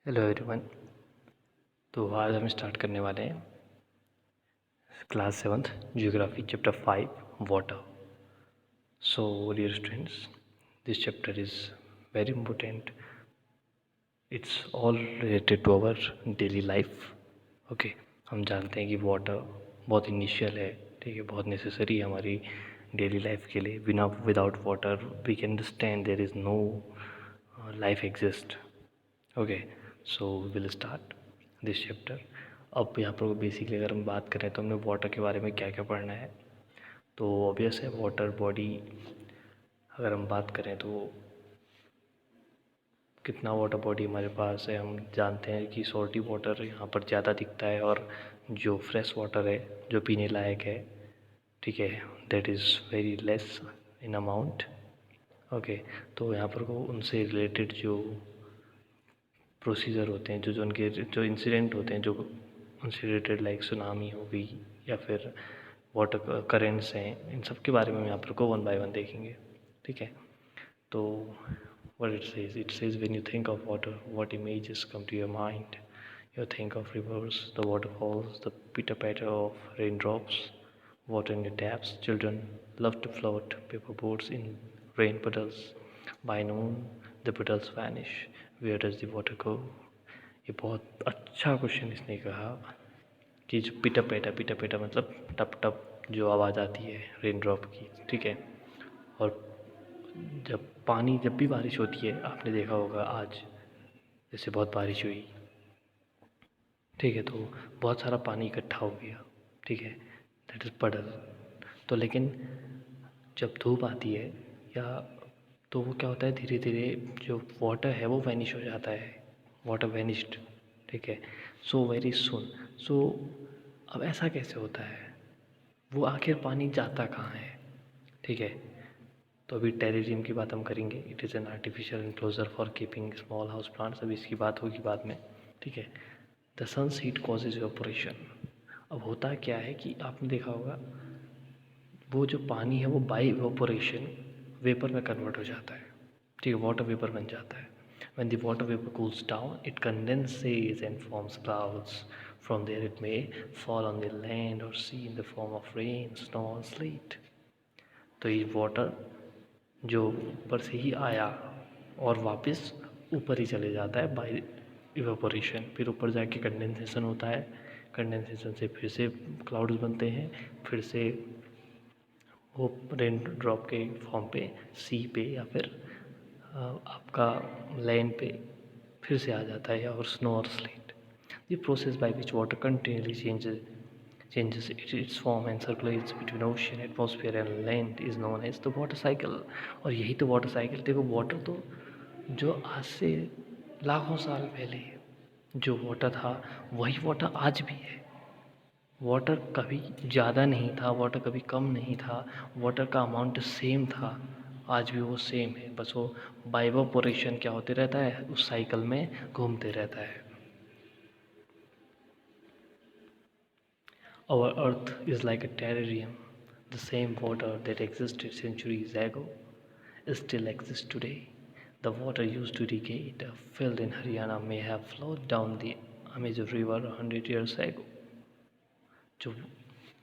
Hello everyone. तो आज हम स्टार्ट करने वाले हैं class 7th geography chapter 5 water. So dear students, this chapter is very important. It's all related to our daily life. Okay, हम जानते हैं कि वाटर बहुत इनिशियल है, ठीक है, बहुत नेसेसरी है हमारी डेली लाइफ के लिए। बिना without water we can understand there is no life exist. Okay, so will start this chapter. अब यहाँ पर बेसिकली अगर हम बात करें तो हमने वाटर के बारे में क्या क्या पढ़ना है। तो ऑब्वियस है वाटर बॉडी, अगर हम बात करें तो कितना वाटर बॉडी हमारे पास है। हम जानते हैं कि सॉल्टी वाटर यहाँ पर ज़्यादा दिखता है और जो फ्रेश वाटर है जो पीने लायक है, ठीक है, that is very less in amount. Okay, तो यहाँ पर को उनसे रिलेटेड जो प्रोसीजर होते हैं, जो जो उनके जो इंसिडेंट होते हैं, जो उनसे रिलेटेड लाइक सुनामी हो गई या फिर वाटर करेंट्स हैं, इन सब के बारे में हम यहाँ पर को वन बाय वन देखेंगे, ठीक है। तो what it says when you think of water, what images come to your mind? You think of rivers, the waterfalls, the pitter patter of raindrops, water in the taps. Children love to float paper boats in rain puddles. By noon the puddles vanish. Where does the water go? ये बहुत अच्छा question इसने कहा कि जो पिटा PETA मतलब टप टप जो आवाज़ आती है रेन ड्रॉप की, ठीक है। और जब भी बारिश होती है, आपने देखा होगा आज जैसे बहुत बारिश हुई, ठीक है, तो बहुत सारा पानी इकट्ठा हो गया, ठीक है, दैट इज़ पडल। तो लेकिन जब धूप आती है या तो वो क्या होता है, धीरे धीरे जो वाटर है वो वैनिश हो जाता है, वाटर वैनिश्ड, ठीक है, सो वेरी सुन। सो अब ऐसा कैसे होता है, वो आखिर पानी जाता कहाँ है, ठीक है। तो अभी टेरेरियम की बात हम करेंगे। It is an artificial enclosure for keeping small house plants. अभी इसकी बात होगी बाद में, ठीक है। The sun's heat causes evaporation. अब होता क्या है कि आपने देखा होगा वो जो पानी है वो बाई इवेपोरेशन वेपर में कन्वर्ट हो जाता है, ठीक है, वाटर वेपर बन जाता है। when the water vapor cools down it condenses and forms clouds. From there it may fall on the land or sea in the form of rain, snow or sleet. तो ये water जो ऊपर से ही आया और वापस ऊपर ही चले जाता है बाय इवेपोरेशन, फिर ऊपर जाके कंडेंसेशन होता है, कंडेंसेशन से फिर से क्लाउड्स बनते हैं, फिर से वो रेन ड्रॉप के फॉर्म पे सी पे या फिर आपका लैंड पे फिर से आ जाता है, और स्नो और slate. The process by which water continually changes its form and circulates between ocean, atmosphere and land is known as the water cycle. और यही तो वाटर साइकिल। देखो वाटर तो जो आज से लाखों साल पहले जो वाटर था वही वाटर आज भी है। वाटर कभी ज़्यादा नहीं था, वाटर कभी कम नहीं था, वाटर का अमाउंट सेम था, आज भी वो सेम है, बस वो बाय इवेपोरेशन क्या होते रहता है, उस साइकिल में घूमते रहता है। Our earth is like a terrarium. The same water that existed centuries ago still exists today. The water used to irrigate a field in Haryana may have flowed down the Amazon River 100 years ago. जो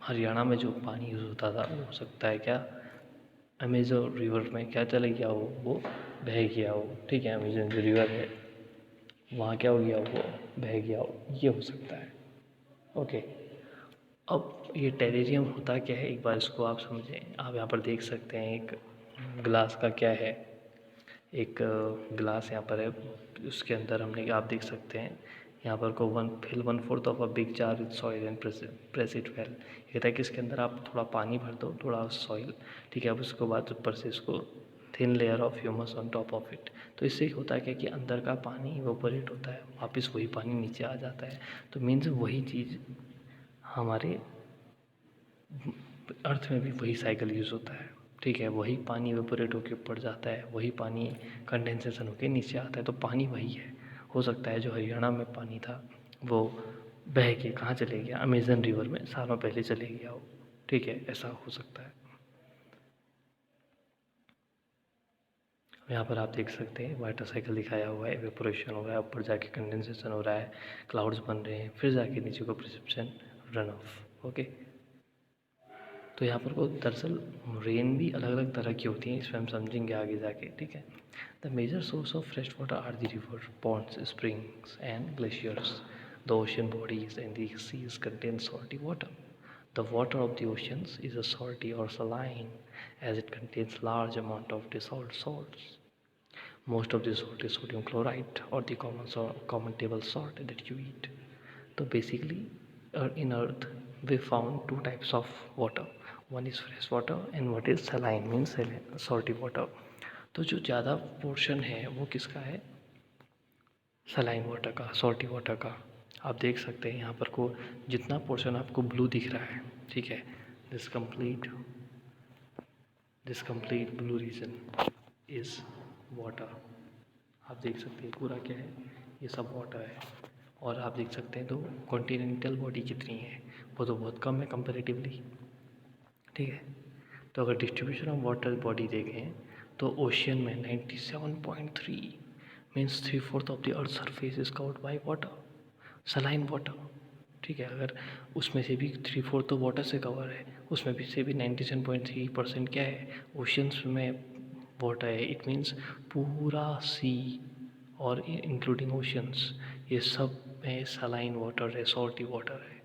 हरियाणा में जो पानी use होता था वो हो सकता है क्या अमेजन रिवर में क्या चले गया हो, वो बह गया हो, ठीक है, अमेजन जो रिवर है वहाँ क्या हो गया, वो बह गया हो, ये हो सकता है। ओके, अब ये टेरेरियम होता क्या है, एक बार इसको आप समझें। आप यहाँ पर देख सकते हैं एक ग्लास का क्या है, एक ग्लास यहाँ पर है, उसके अंदर हमने आप देख सकते हैं यहाँ पर को fill 1/4 of a big jar with soil and press it well. ये कहता है कि इसके अंदर आप थोड़ा पानी भर दो, थोड़ा सॉइल, ठीक है, अब उसके बाद ऊपर से इसको thin layer of humus on top of it. तो इससे होता है क्या कि अंदर का पानी इवेपोरेट होता है, वापस वही पानी नीचे आ जाता है। तो मीन्स वही चीज़ हमारे अर्थ में भी वही साइकिल यूज़ होता है, ठीक है, वही पानी इवेपोरेट होकर ऊपर जाता है, वही पानी कंडेंसेशन होकर नीचे आता है, तो पानी वही है। हो सकता है जो हरियाणा में पानी था वो बह के कहाँ चले गया, अमेजन रिवर में सालों पहले चले गया हो, ठीक है, ऐसा हो सकता है। यहाँ पर आप देख सकते हैं वाटर साइकिल दिखाया हुआ है, एवेपोरेशन हो रहा है, ऊपर जाके कंडेंसेशन हो रहा है, क्लाउड्स बन रहे हैं, फिर जाके नीचे को प्रिसिपिटेशन, रन ऑफ। ओके, तो यहाँ पर को दरअसल रेन भी अलग अलग तरह की होती है, इसमें हम समझेंगे आगे जाके, ठीक है। The major source of fresh water are the river, ponds, springs and glaciers. The ocean bodies and the seas contain salty water. The water of the oceans is a salty or saline as it contains large amount of dissolved salts. Most of the salt is sodium chloride or the common table salt that you eat. So basically, in Earth, we found two types of water. One is fresh water and what is saline, means salty water. तो जो ज़्यादा portion है वो किसका है? Saline water का, salty water का। आप देख सकते हैं यहाँ पर को जितना पोर्शन आपको ब्लू दिख रहा है, ठीक है, this complete blue region is water. आप देख सकते हैं पूरा क्या है, ये सब वाटर है। और आप देख सकते हैं तो कॉन्टिनेंटल बॉडी कितनी है, वो तो बहुत कम है कंपेरेटिवली, ठीक है। तो अगर डिस्ट्रीब्यूशन ऑफ वाटर बॉडी देखें तो ओशियन में 97.3 means 3/4 of the earth surface is covered by water, saline water, ठीक है। अगर उसमें से भी 3/4 तो वाटर से कवर है, उसमें भी से भी 97.3% क्या है, ओशियंस में वाटर है। इट मीन्स पूरा सी और इंक्लूडिंग ओशियंस, ये सब में सलाइन वाटर है, सॉल्टी वाटर है।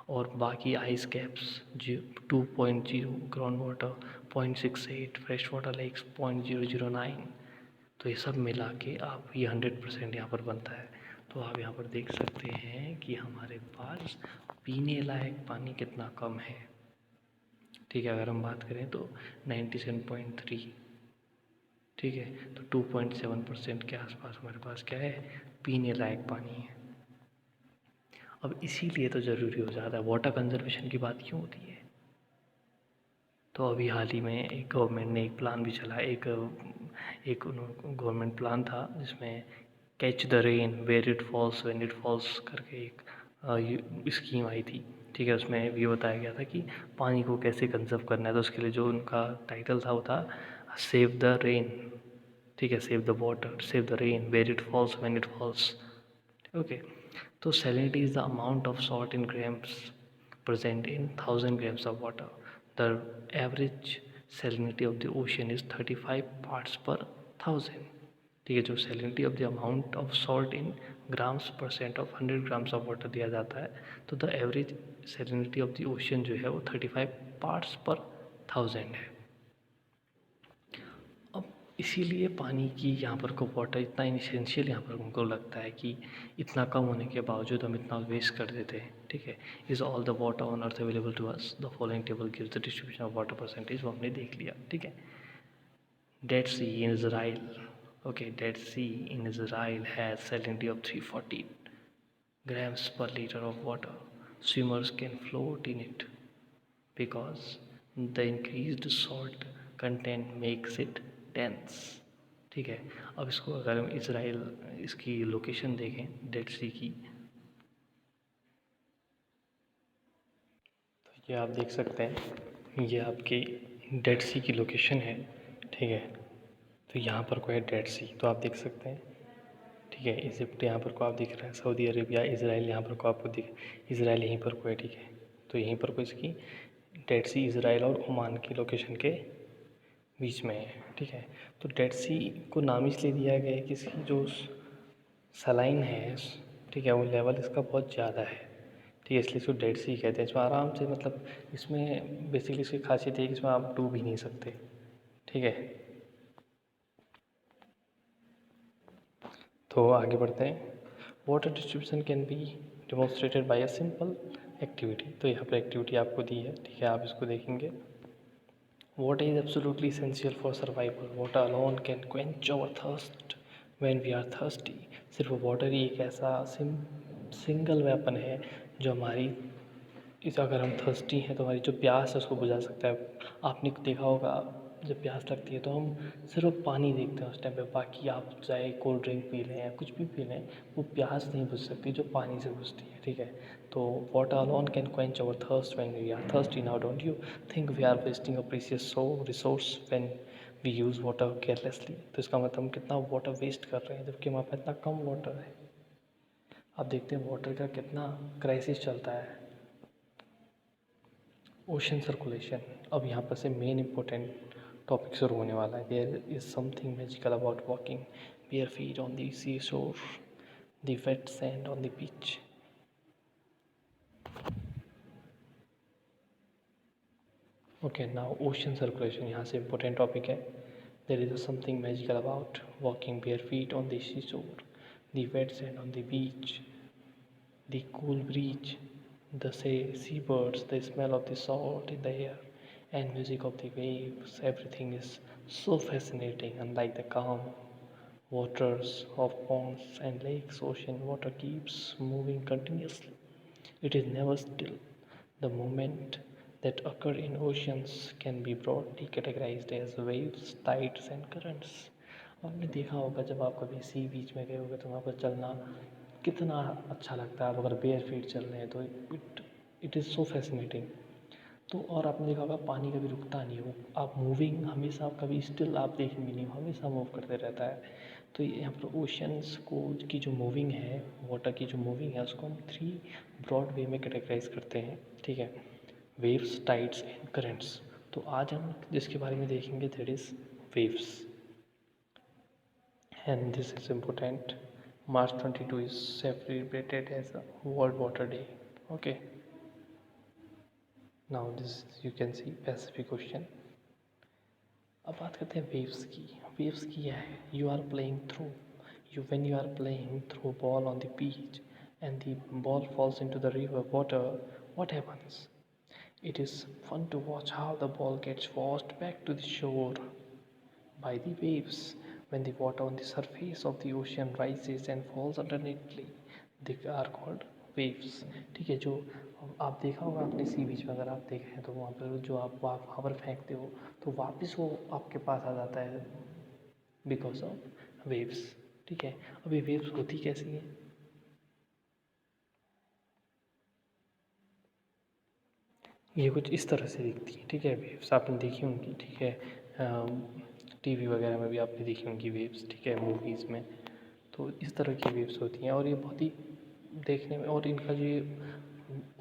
और बाकी आइस कैप्स जो 2.0, ground water 0.68, fresh water lakes 0.009, तो ये सब मिला के आप ये 100% यहाँ पर बनता है। तो आप यहाँ पर देख सकते हैं कि हमारे पास पीने लायक पानी कितना कम है, ठीक है। अगर हम बात करें तो 97.3, ठीक है, तो 2.7% के आसपास हमारे पास क्या है, पीने लायक पानी है। अब इसीलिए तो ज़रूरी हो जाता है, वाटर कंजर्वेशन की बात क्यों होती है? तो अभी हाल ही में एक गवर्नमेंट ने एक प्लान भी चला, एक गवर्नमेंट प्लान था जिसमें catch the rain where it falls when it falls करके एक स्कीम आई थी, ठीक है। उसमें ये बताया गया था कि पानी को कैसे कंजर्व करना है। तो उसके लिए जो उनका टाइटल था वो था सेव द रेन, ठीक है, save the water, save the rain where it falls when it falls. Okay, तो salinity is the amount of salt in grams present in 1000 grams of water. The average salinity of the ocean is 35 parts per 1000, ठीक है। जो salinity of the amount of salt in grams percent of 100 grams of water दिया जाता है, तो the average salinity of the ocean जो है वो 35 parts per 1000 है। अब इसीलिए पानी की यहाँ पर को वाटर इतना इसेंशियल यहाँ पर हमको लगता है कि इतना कम होने के बावजूद हम इतना वेस्ट कर देते हैं, ठीक है। Is all the water on earth available to us, the following table gives the distribution of water percentage, वो हमने देख लिया, ठीक है। Dead sea in Israel, okay, dead sea in Israel has salinity of 340 grams per liter of water. Swimmers can float in it because the increased salt content makes it dense, ठीक है। अब इसको अगर हम इसराइल इसकी location देखें dead सी की, तो ये आप देख सकते हैं, ये आपकी डेड सी की लोकेशन है, ठीक है। तो यहाँ पर कोई है डेड सी, तो आप देख सकते हैं, ठीक है। इजिप्ट यहाँ पर को आप दिख रहा है, सऊदी अरेबिया, इसराइल यहाँ पर को आपको दिख, इसराइल यहीं पर को है, ठीक है। तो यहीं पर को इसकी डेड सी इसराइल और ओमान की लोकेशन के बीच में है, ठीक है। तो डेड सी को नाम इसलिए दिया गया है कि इसकी जो सलाइन है, ठीक है, वो लेवल इसका बहुत ज़्यादा है, ठीक है, इसलिए इसको डेड सी कहते हैं। इसमें आराम से, मतलब इसमें बेसिकली इसकी खासियत है कि इसमें आप डूब ही नहीं सकते, ठीक है। तो आगे बढ़ते हैं। Water distribution can be demonstrated by a simple activity, तो यहाँ पर एक्टिविटी आपको दी है, ठीक है, आप इसको देखेंगे। Water is absolutely essential for survival. Water alone can quench our thirst when we are thirsty. सिर्फ वाटर ही एक ऐसा सिंगल वेपन है जो हमारी इस अगर हम थर्स्टी हैं तो हमारी जो प्यास है उसको बुझा सकता है। आपने देखा होगा जब प्यास लगती है तो हम सिर्फ पानी देखते हैं उस टाइम पे, बाकी आप चाहे कोल्ड ड्रिंक पी लें या कुछ भी पी लें, वो प्यास नहीं बुझ सकती जो पानी से बुझती है, ठीक है। तो water alone can quench our thirst when we are thirsty. Now don't you think we are wasting a precious resource when we use water carelessly, तो इसका मतलब हम कितना वाटर वेस्ट कर रहे हैं जबकि हमारे पास इतना कम वाटर है। आप देखते हैं वाटर का कितना क्राइसिस चलता है। ओशन सर्कुलेशन, अब यहाँ पर से मेन इंपॉर्टेंट टॉपिक शुरू होने वाला है। There is something magical about walking bare feet on the sea shore, the wet sand on the beach. Okay, now ocean circulation यहाँ से इंपॉर्टेंट टॉपिक है। There is something magical about walking bare feet on the sea shore, the wet sand on the beach, the cool breeze, the seabirds, the smell of the salt in the air, and music of the waves. Everything is so fascinating. Unlike the calm waters of ponds and lakes, ocean water keeps moving continuously. It is never still. The movement that occur in oceans can be broadly categorized as waves, tides, and currents. आपने देखा होगा जब आप कभी सी बीच में गए होगे तो वहाँ पर चलना कितना अच्छा लगता है। आप अगर बेयर फीट चल रहे हैं तो इट इज़ सो फैसिनेटिंग। तो और आपने देखा होगा पानी कभी रुकता नहीं हो, आप मूविंग हमेशा, कभी स्टिल आप देखेंगे नहीं, हमेशा मूव करते रहता है। तो यहाँ पर ओशंस को की जो मूविंग है, वाटर की जो मूविंग है, उसको हम 3 ब्रॉड वे में कैटेगराइज करते हैं, ठीक है। Waves, tides and currents. तो आज हम जिसके बारे में देखेंगे that is waves, and this is important. March 22 is celebrated as a World Water Day. Okay, now this you can see Pacific Ocean. अब बात करते हैं वेव्स की। वेव्स की क्या है? You are playing through you when you are playing through ball on the beach and the ball falls into the river water, what happens? It is fun to watch how the ball gets washed back to the shore by the waves. When the water on the surface of the ocean rises and falls alternately, they are called waves. ठीक है, जो आप देखा होगा आपने सी बीच में, अगर आप देखे हैं तो वहाँ पर जो आप वहाँ पर फेंकते हो तो वापस वो आपके पास आ जाता है बिकॉज ऑफ वेव्स। ठीक है, अब ये वेव्स होती कैसी हैं? ये कुछ इस तरह से दिखती है, ठीक है। वेव्स आपने देखी होंगी, ठीक है, टीवी वगैरह में भी आपने देखी होंगी वेव्स, ठीक है, मूवीज़ में। तो इस तरह की वेव्स होती हैं और ये बहुत ही देखने में, और इनका जो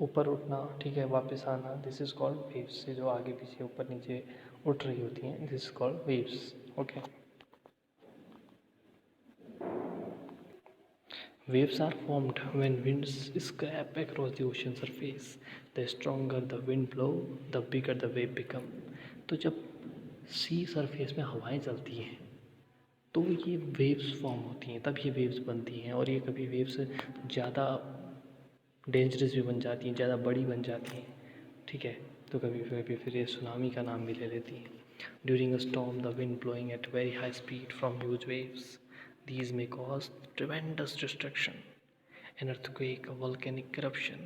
ऊपर उठना, ठीक है, वापस आना, दिस इज़ कॉल्ड वेव्स। से जो आगे पीछे ऊपर नीचे उठ रही होती हैं, this is called waves. Okay, waves are formed when winds scrape across the ocean surface. The stronger the wind blow, the bigger the wave become. तो जब सी सरफेस में हवाएं चलती हैं तो ये वेव्स फॉर्म होती हैं, तब ये वेव्स बनती हैं। और ये कभी वेव्स ज़्यादा डेंजरस भी बन जाती हैं, ज़्यादा बड़ी बन जाती हैं, ठीक है। तो कभी कभी फिर ये सुनामी का नाम भी ले लेती हैं। During a storm the wind blowing at very high speed from huge waves, these may cause tremendous destruction. An earthquake, a volcanic eruption,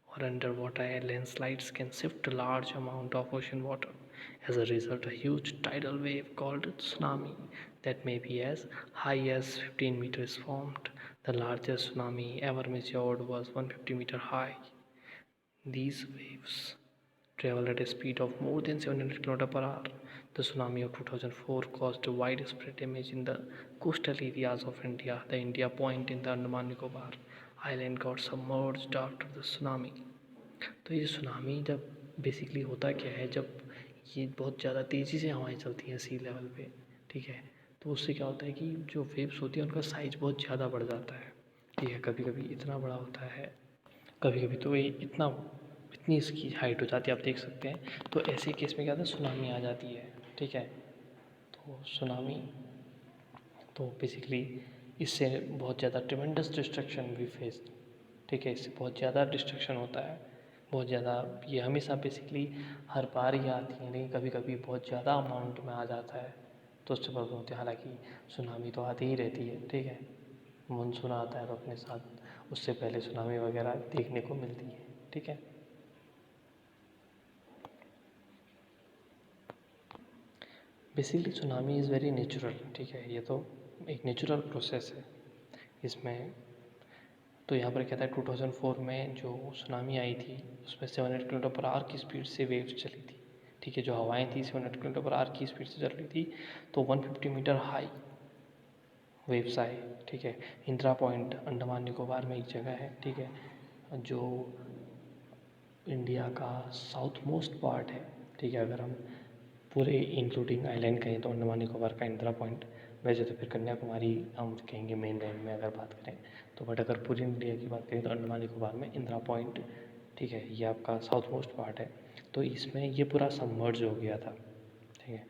or underwater landslides can shift a large amount of ocean water. As a result, a huge tidal wave called tsunami that may be as high as 15 meters formed. The largest tsunami ever measured was 150-meter high. These waves traveled at a speed of more than 700 km per hour. The tsunami of 2004 caused widespread damage in the coastal areas of India. The India Point in the Andaman Nicobar island got submerged after the tsunami. तो ये tsunami जब basically होता क्या है, जब ये बहुत ज़्यादा तेज़ी से हवाएं चलती हैं सी लेवल पे, ठीक है, तो उससे क्या होता है कि जो वेव्स होती है उनका साइज़ बहुत ज़्यादा बढ़ जाता है, ठीक है। कभी कभी इतना बड़ा होता है, कभी कभी तो ये इतनी इसकी हाइट हो जाती है, आप देख सकते हैं। तो ऐसे केस में क्या होता है, सुनामी आ जाती है, ठीक है। तो सुनामी, तो बेसिकली इससे बहुत ज़्यादा ट्रिमेंडस डिस्ट्रक्शन भी फेस, ठीक है, इससे बहुत ज़्यादा डिस्ट्रक्शन होता है, बहुत ज़्यादा। ये हमेशा बेसिकली हर बार ही आती है, लेकिन कभी कभी बहुत ज़्यादा अमाउंट में आ जाता है तो उससे प्रॉब्लम होती है। हालांकि सुनामी तो आती ही रहती है, ठीक है, मानसून आता है तो अपने साथ उससे पहले सुनामी वगैरह देखने को मिलती है, ठीक है। Basically tsunami is very natural, ठीक है, ये तो एक नेचुरल प्रोसेस है इसमें। तो यहाँ पर कहता है 2004 में जो सुनामी आई थी उसमें 700 किलोमीटर पर आवर की स्पीड से वेव्स चली थी, ठीक है, जो हवाएं थी 700 किलोमीटर पर आवर की स्पीड से चल रही थी, तो 150 मीटर हाई वेव्स आए। ठीक है, इंदिरा पॉइंट अंडमान निकोबार में एक जगह है, ठीक है, जो इंडिया का साउथ मोस्ट पार्ट है। ठीक है, अगर हम पूरे इंक्लूडिंग आइलैंड कहें तो अंडमान निकोबार का इंदिरा पॉइंट, वैसे तो फिर कन्याकुमारी हम कहेंगे मेन लैंड में अगर बात करें तो, बट अगर पूरी इंडिया की बात करें तो अंडमान निकोबार में इंदिरा पॉइंट, ठीक है, ये आपका साउथ मोस्ट पार्ट है। तो इसमें ये पूरा सबमर्ज हो गया था। ठीक है,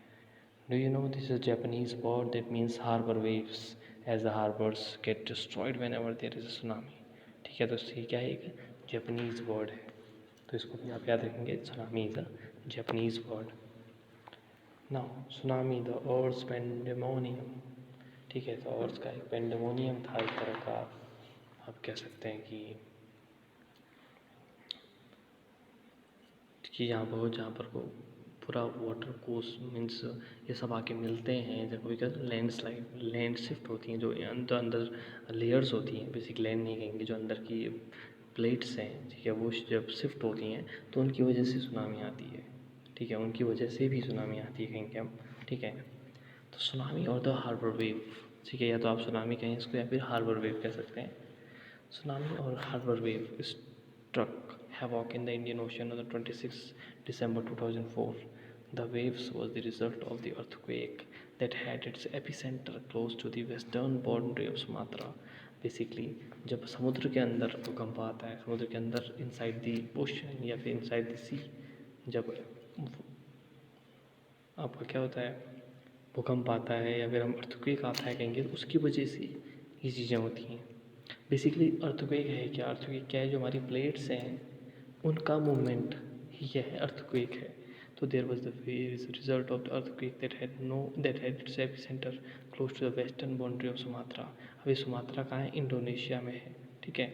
do you know this is Japanese word that means harbour waves as the harbours get destroyed whenever there is a tsunami. ठीक है, तो ये क्या है, एक जापानीज वर्ड है, तो इसको भी आप याद रखेंगे, tsunami is a Japanese word. Now tsunami the earth pandemonium. ठीक है, तो अर्थ का एक पेंडेमोनियम था, एक तरह का आप कह सकते हैं कि जहाँ पर को पूरा वाटर कोर्स मीन्स ये सब आके मिलते हैं, जब कभी कभी लैंडस्लाइड लैंड शिफ्ट होती हैं, जो अंदर अंदर लेयर्स होती हैं, बेसिक लैंड नहीं कहेंगे, जो अंदर की प्लेट्स हैं, ठीक है, वो जब शिफ्ट होती हैं तो उनकी वजह से सुनामी आती है। ठीक है, उनकी वजह से भी सुनामी आती है कहेंगे हम। ठीक है, तो सुनामी और द हार्बर वेव, ठीक है, या तो आप सुनामी कहें इसको या फिर हार्बर वेव कह सकते हैं। Tsunami or harbor wave struck havoc in the Indian Ocean on the 26th December 2004. The waves was the result of the earthquake that had its epicenter close to the western boundary of Sumatra. Basically, जब समुद्र के अंदर भूकंप आता है, समुद्र के अंदर इनसाइड द ओशन या फिर इनसाइड द सी, जब आपका क्या होता है, भूकंप आता है या फिर हम अर्थक्वेक आता है कहेंगे, तो उसकी वजह से ये चीज़ें होती हैं। बेसिकली अर्थक्वेक है क्या, अर्थक्वेक क्या है, जो हमारी प्लेट्स हैं उनका मूवमेंट ही क्या है, अर्थक्वेक है। तो there was the result of the earthquake that had its epicentre close to the western boundary of Sumatra. अभी सुमात्रा कहाँ है, इंडोनेशिया में है। ठीक है,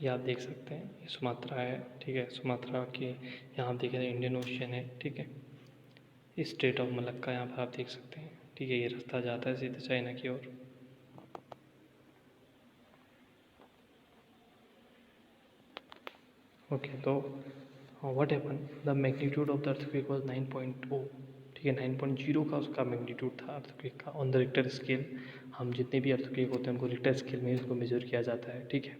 ये आप देख सकते हैं, ये सुमात्रा है। ठीक है, सुमात्रा के यहाँ आप देखें इंडियन ओशियन है। ठीक है, स्टेट ऑफ मलक्का यहाँ पर आप देख सकते हैं। ठीक है, ये रास्ता जाता है सीधे चाइना की ओर। ओके, तो what happen, the magnitude of the earthquake was 9.0। ठीक है, 9.0 का उसका मैग्नीट्यूड था अर्थक्वेक का ऑन द रिक्टर स्केल। हम जितने भी अर्थक्वेक होते हैं उनको रिक्टर स्केल में उसको मेजर किया जाता है। ठीक है,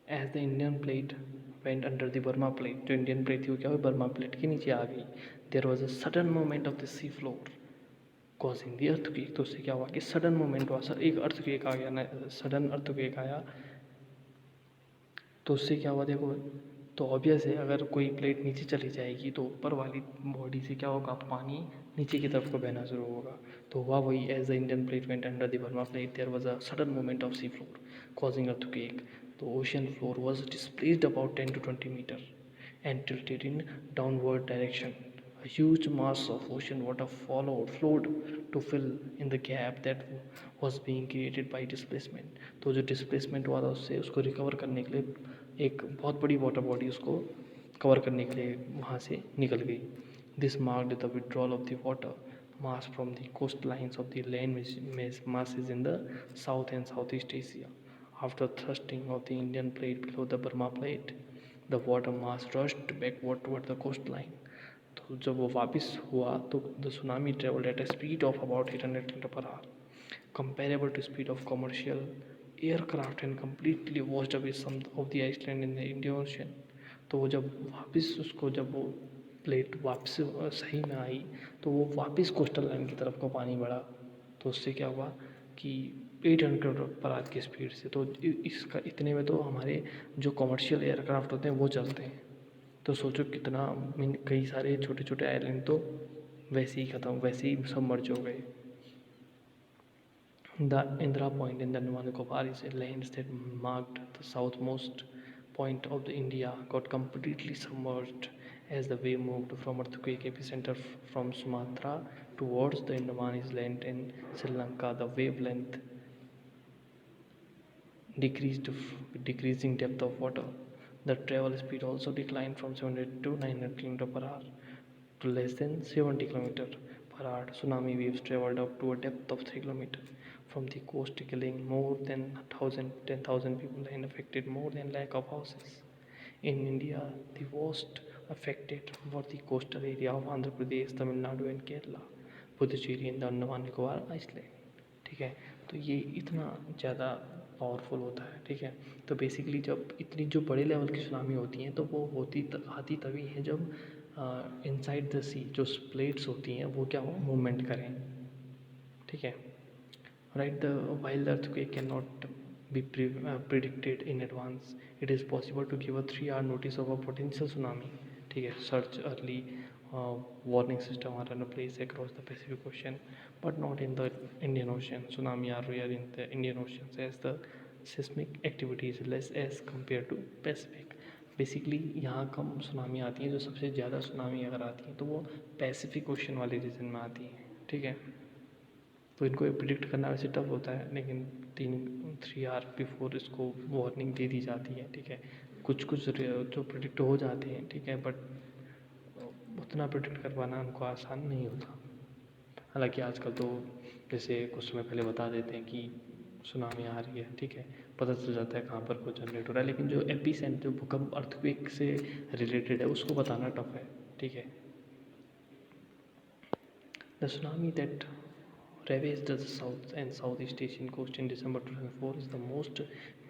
as the Indian plate went under the Burma plate, जो इंडियन प्लेट थी वो क्या हुई, बर्मा प्लेट के नीचे आ गई। There was a sudden movement of the sea floor causing the earthquake. तो उससे क्या हुआ कि सडन मूवमेंट हुआ, सर एक अर्थक्वेक आ गया ना, सडन अर्थक्वेक आया, तो उससे क्या हुआ देखो, तो ऑब्वियस है अगर कोई प्लेट नीचे चली जाएगी तो ऊपर वाली बॉडी से क्या होगा, पानी नीचे की तरफ को बहना शुरू होगा। तो हुआ वही, as the Indian plate went under the Burma plate there was a sudden movement of sea floor causing earthquake. तो ocean floor was displaced about 10 to 20 metre and tilted in downward direction. A huge mass of ocean water flowed to fill in the gap that was being created by displacement. तो जो displacement हुआ था उससे उसको recover करने के लिए एक बहुत बड़ी वाटर बॉडी उसको कवर करने के लिए वहाँ से निकल गई। This marked the withdrawal of the water mass from the coastlines of the land masses in the South and Southeast Asia. After thrusting of the Indian plate below the Burma plate, the water mass rushed backward toward the coastline. तो जब वो वापस हुआ तो the tsunami traveled at a speed of about 800 km per hour, comparable to speed of commercial aircraft, and completely washed away some of the island in the Indian Ocean. तो वो जब वापस उसको जब वो प्लेट वापस सही में आई तो वो वापस कोस्टल लाइन की तरफ को पानी बढ़ा। तो उससे क्या हुआ कि 800 किलोमीटर पर आवर की स्पीड से, तो इसका इतने में तो हमारे जो कॉमर्शियल एयरक्राफ्ट होते हैं वो चलते हैं। तो सोचो कितना, कई सारे छोटे छोटे आइलैंड तो वैसे ही ख़त्म, वैसे ही सब मर्ज हो गए। The Indira Point in the Andaman Nicobar is a land that marked the southmost point of the India got completely submerged as the wave moved from earthquake epicenter from Sumatra towards the Andaman Island in Sri Lanka. The wavelength decreased with decreasing depth of water. The travel speed also declined from 700 to 900 km per hour to less than 70 km per hour. Tsunami waves traveled up to a depth of 3 km from the coast, killing more than 10,000 people and affected more than lakh of houses. In India, the worst affected were the coastal area of Andhra Pradesh, Tamil Nadu and Kerala, Puducherry and the Andaman Nicobar island. ठीक है, तो ये इतना ज़्यादा powerful होता है। ठीक है, तो बेसिकली जब इतनी जो बड़े लेवल की सुनामी होती हैं तो वो आती तभी हैं जब इनसाइड द सी जो प्लेट्स होती हैं वो क्या हो, मूवमेंट करें। ठीक है, right. The wild earthquake can not be predicted in advance. It is possible to give a 3-hour notice of a potential tsunami. ठीक है, search early warning system are in place across the Pacific Ocean, but not in the Indian Ocean. Tsunami are rare in the Indian Ocean as the seismic activity is less as compared to Pacific. Basically यहाँ कम tsunami आती हैं, जो सबसे ज़्यादा tsunami अगर आती हैं तो वो पैसिफिक ओशन वाले रीजन में आती हैं। ठीक है, तो इनको प्रिडिक्ट करना वैसे टफ होता है, लेकिन 3 आवर बिफोर इसको वार्निंग दे दी जाती है। ठीक है, कुछ जो प्रिडिक्ट हो जाते हैं। ठीक है, बट उतना प्रिडिक्ट कर पाना उनको आसान नहीं होता। हालांकि आजकल तो जैसे कुछ समय पहले बता देते हैं कि सुनामी आ रही है। ठीक है, पता चल जाता है कहाँ पर कुछ जनरेट हो रहा है, लेकिन जो एपिसेंटर जो भूकंप अर्थक्वेक से रिलेटेड है उसको बताना टफ है। ठीक है, the tsunami that ravaged the South and Southeast Asian coast in December 2004 is the most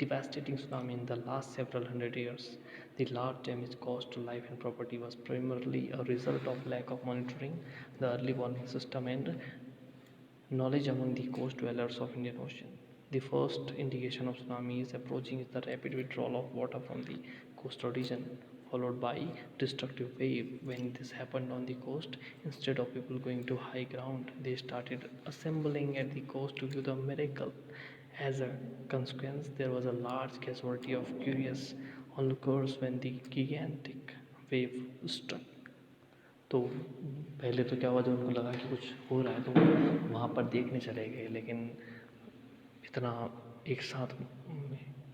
devastating tsunami in the last several hundred years. The large damage caused to life and property was primarily a result of lack of monitoring, the early warning system, and knowledge among the coast dwellers of Indian Ocean. The first indication of tsunami is approaching is the rapid withdrawal of water from the coastal region, followed by destructive wave. When this happened on the coast, instead of people going to high ground, they started assembling at the coast to view the miracle. As a consequence, there was a large casualty of curious onlookers when the gigantic wave struck. तो पहले तो क्या हुआ, जब उनको लगा कि कुछ हो रहा है तो वो वहाँ पर देखने चले गए, लेकिन इतना एक साथ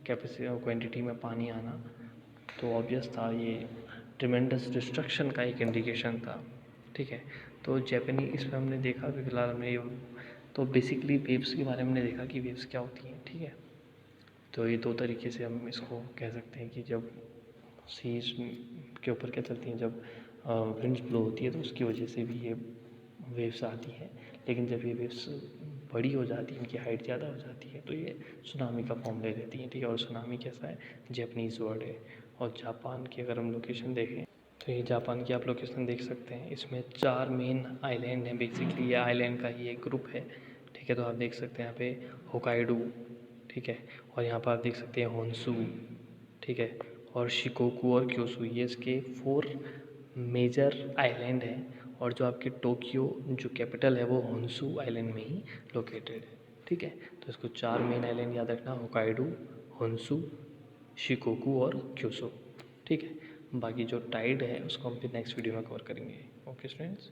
कैपेसिटी क्वांटिटी में पानी आना तो ऑब्वियस था, ये ट्रिमेंडस डिस्ट्रक्शन का एक इंडिकेशन था। ठीक है, तो जापानी इसमें हमने देखा कि फिलहाल हमने तो बेसिकली वेव्स के बारे में हमने देखा कि वेव्स क्या होती हैं। ठीक है, तो ये दो तरीके से हम इसको कह सकते हैं कि जब सीज के ऊपर क्या चलती हैं, जब विंड्स ब्लो होती है तो उसकी वजह से भी ये वेव्स आती हैं, लेकिन जब ये वेव्स बड़ी हो जाती है, इनकी हाइट ज़्यादा हो जाती है तो ये सुनामी का फॉर्म ले लेती हैं। ठीक है, और सुनामी कैसा है, जापानीज़ वर्ड है। और जापान की अगर हम लोकेशन देखें तो ये जापान की आप लोकेशन देख सकते हैं, इसमें 4 मेन आइलैंड हैं। बेसिकली ये आइलैंड का ही एक ग्रुप है। ठीक है, तो आप देख सकते हैं यहाँ पे होकाइडो। ठीक है, और यहाँ पर आप देख सकते हैं होन्शु। ठीक है, और शिकोकू और क्योसू, ये इसके 4 मेजर आइलैंड हैं। और जो आपके टोक्यो जो कैपिटल है वो होन्शु आइलैंड में ही लोकेटेड है। ठीक है, तो इसको 4 मेन आइलैंड याद रखना, होकाइडो, होन्शु, शिकोकू और क्योसू। ठीक है, बाकी जो टाइड है उसको हम फिर नेक्स्ट वीडियो में कवर करेंगे। Okay students.